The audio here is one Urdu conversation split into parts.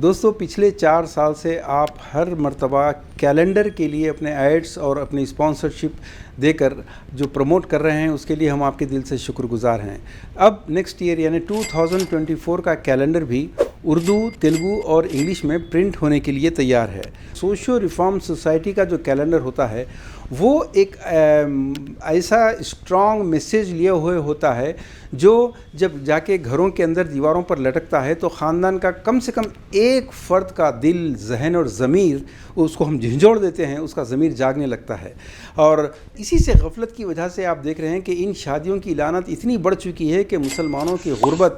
دوستو پچھلے 4 سال سے آپ ہر مرتبہ کیلنڈر کے لیے اپنے ایڈز اور اپنی اسپانسرشپ دے کر جو پروموٹ کر رہے ہیں اس کے لیے ہم آپ کے دل سے شکر گزار ہیں۔ اب نیکسٹ ایئر یعنی 2024 کا کیلنڈر بھی اردو، تیلگو اور انگلش میں پرنٹ ہونے کے لیے تیار ہے۔ سوشو ریفارم سوسائٹی کا جو کیلنڈر ہوتا ہے وہ ایک ایسا اسٹرانگ میسیج لیے ہوئے ہوتا ہے جو جب جا کے گھروں کے اندر دیواروں پر لٹکتا ہے تو خاندان کا کم سے کم ایک فرد کا دل، ذہن اور ضمیر اس کو ہم جھنجھوڑ دیتے ہیں، اس کا ضمیر جاگنے لگتا ہے۔ اور اسی سے غفلت کی وجہ سے آپ دیکھ رہے ہیں کہ ان شادیوں کی لعنت اتنی بڑھ چکی ہے کہ مسلمانوں کی غربت،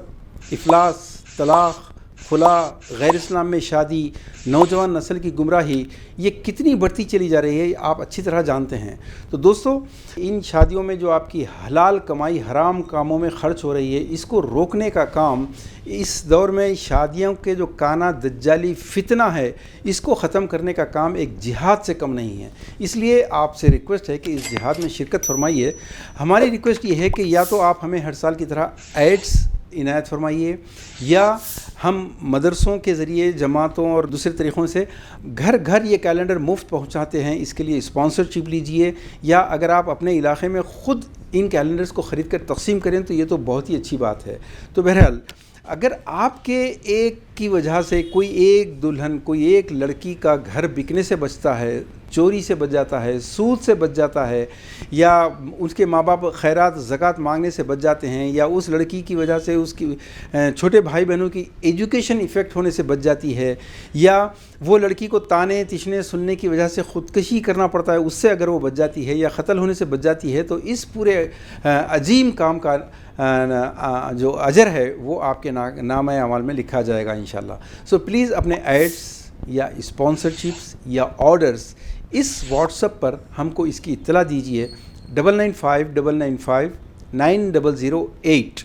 افلاس، طلاق، خلا، غیر اسلام میں شادی، نوجوان نسل کی گمراہی یہ کتنی بڑھتی چلی جا رہی ہے آپ اچھی طرح جانتے ہیں۔ تو دوستو ان شادیوں میں جو آپ کی حلال کمائی حرام کاموں میں خرچ ہو رہی ہے اس کو روکنے کا کام اس دور میں شادیوں کے جو کانا دجالی فتنہ ہے اس کو ختم کرنے کا کام ایک جہاد سے کم نہیں ہے۔ اس لیے آپ سے ریکویسٹ ہے کہ اس جہاد میں شرکت فرمائیے۔ ہماری ریکویسٹ یہ ہے کہ یا تو آپ ہمیں ہر سال کی طرح ایڈز عنایت فرمائیے یا ہم مدرسوں کے ذریعے، جماعتوں اور دوسرے طریقوں سے گھر گھر یہ کیلنڈر مفت پہنچاتے ہیں، اس کے لیے اسپانسرشپ لیجئے، یا اگر آپ اپنے علاقے میں خود ان کیلنڈرز کو خرید کر تقسیم کریں تو یہ تو بہت ہی اچھی بات ہے۔ تو بہرحال اگر آپ کے ایک کی وجہ سے کوئی ایک دلہن، کوئی ایک لڑکی کا گھر بکنے سے بچتا ہے، چوری سے بچ جاتا ہے، سود سے بچ جاتا ہے، یا اس کے ماں باپ خیرات زکوٰۃ مانگنے سے بچ جاتے ہیں، یا اس لڑکی کی وجہ سے اس کی چھوٹے بھائی بہنوں کی ایجوکیشن افیکٹ ہونے سے بچ جاتی ہے، یا وہ لڑکی کو تانے تشنے سننے کی وجہ سے خودکشی کرنا پڑتا ہے اس سے اگر وہ بچ جاتی ہے، یا قتل ہونے سے بچ جاتی ہے، تو اس پورے عظیم کام کا جو اجر ہے وہ آپ کے نامہ اعمال میں لکھا جائے گا انشاءاللہ۔ سو پلیز اپنے ایڈز یا اسپانسرشپس یا آرڈرز اس واٹس ایپ پر ہم کو اس کی اطلاع دیجیے 9959959008۔